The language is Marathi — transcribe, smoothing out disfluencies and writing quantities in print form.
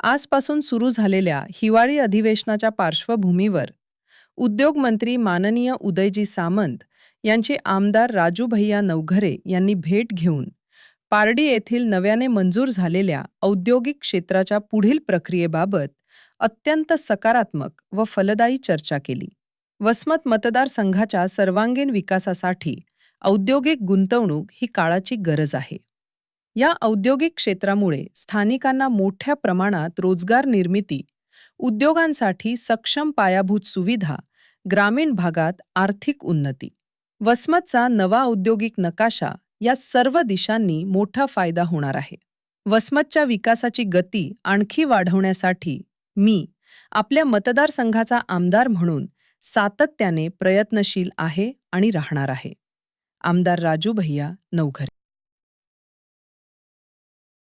आजपासून सुरू झालेल्या हिवाळी अधिवेशनाच्या पार्श्वभूमीवर उद्योगमंत्री माननीय उदयजी सामंत यांची आमदार राजू भैया नवघरे यांनी भेट घेऊन पारडी येथील नव्याने मंजूर झालेल्या औद्योगिक क्षेत्राच्या पुढील प्रक्रियेबाबत अत्यंत सकारात्मक व फलदायी चर्चा केली. वसमत मतदारसंघाच्या सर्वांगीण विकासासाठी औद्योगिक गुंतवणूक ही काळाची गरज आहे. या औद्योगिक क्षेत्रामुळे स्थानिकांना मोठ्या प्रमाणात रोजगार निर्मिती, उद्योगांसाठी सक्षम पायाभूत सुविधा, ग्रामीण भागात आर्थिक उन्नती. वसमतचा नवा औद्योगिक नकाशा या सर्व दिशांनी मोठा फायदा होणार आहे. वसमतच्या विकासाची गती आणखी वाढवण्यासाठी मी आपल्या मतदारसंघाचा आमदार म्हणून सातत्याने प्रयत्नशील आहे आणि राहणार आहे. आमदार राजू भैया नवघरे.